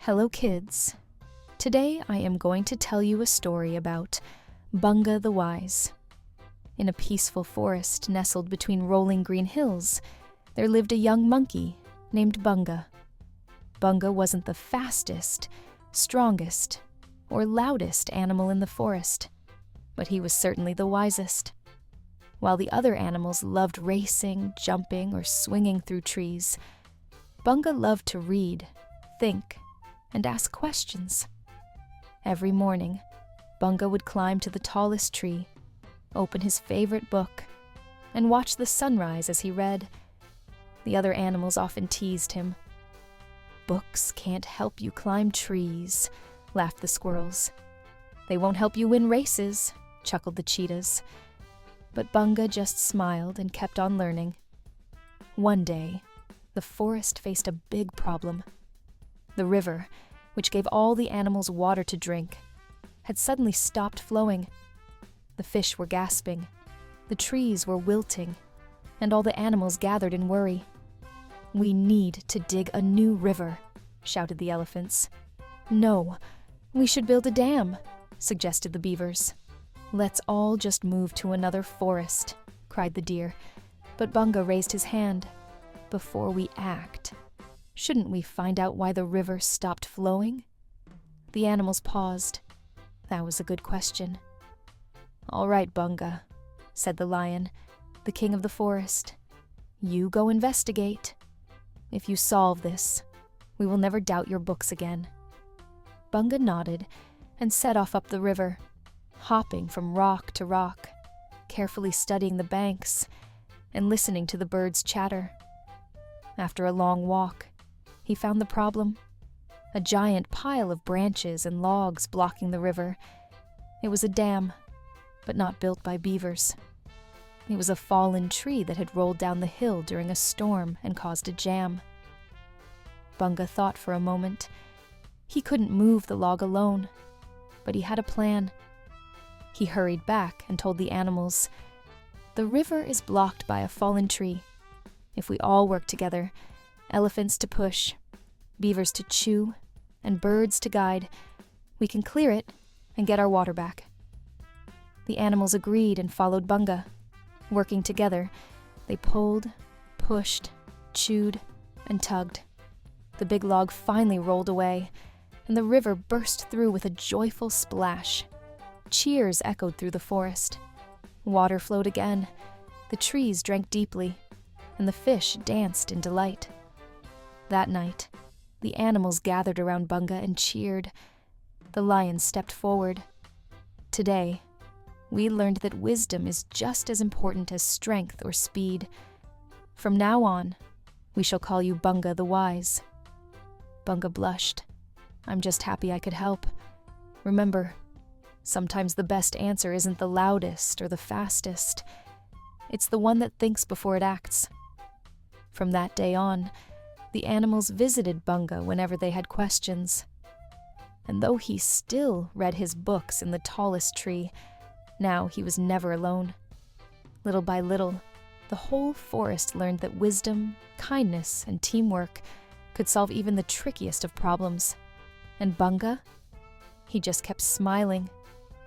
Hello kids. Today I am going to tell you a story about Bunga the Wise. In a peaceful forest nestled between rolling green hills, there lived a young monkey named Bunga. Bunga wasn't the fastest, strongest, or loudest animal in the forest, but he was certainly the wisest. While the other animals loved racing, jumping, or swinging through trees, Bunga loved to read, think, and ask questions. Every morning, Bunga would climb to the tallest tree, open his favorite book, and watch the sunrise as he read. The other animals often teased him. "Books can't help you climb trees," laughed the squirrels. "They won't help you win races," chuckled the cheetahs. But Bunga just smiled and kept on learning. One day, the forest faced a big problem. The river, which gave all the animals water to drink, had suddenly stopped flowing. The fish were gasping, the trees were wilting, and all the animals gathered in worry. "We need to dig a new river," shouted the elephants. "No, we should build a dam," suggested the beavers. "Let's all just move to another forest," cried the deer. But Bunga raised his hand. "Before we act, shouldn't we find out why the river stopped flowing?" The animals paused. That was a good question. "All right, Bunga," said the lion, the king of the forest. "You go investigate. If you solve this, we will never doubt your books again." Bunga nodded and set off up the river, hopping from rock to rock, carefully studying the banks and listening to the birds chatter. After a long walk, he found the problem: a giant pile of branches and logs blocking the river. It was a dam, but not built by beavers. It was a fallen tree that had rolled down the hill during a storm and caused a jam. Bunga thought for a moment. He couldn't move the log alone, but he had a plan. He hurried back and told the animals, "The river is blocked by a fallen tree. If we all work together, elephants to push, beavers to chew, and birds to guide, we can clear it and get our water back." The animals agreed and followed Bunga. Working together, they pulled, pushed, chewed, and tugged. The big log finally rolled away, and the river burst through with a joyful splash. Cheers echoed through the forest. Water flowed again, the trees drank deeply, and the fish danced in delight. That night, the animals gathered around Bunga and cheered. The lion stepped forward. "Today, we learned that wisdom is just as important as strength or speed. From now on, we shall call you Bunga the Wise." Bunga blushed. "I'm just happy I could help. Remember, sometimes the best answer isn't the loudest or the fastest. It's the one that thinks before it acts." From that day on, the animals visited Bunga whenever they had questions. And though he still read his books in the tallest tree, now he was never alone. Little by little, the whole forest learned that wisdom, kindness, and teamwork could solve even the trickiest of problems. And Bunga? He just kept smiling,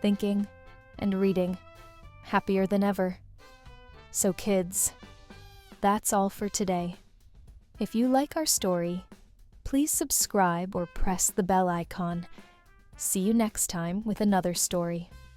thinking, and reading, happier than ever. So kids, that's all for today. If you like our story, please subscribe or press the bell icon. See you next time with another story.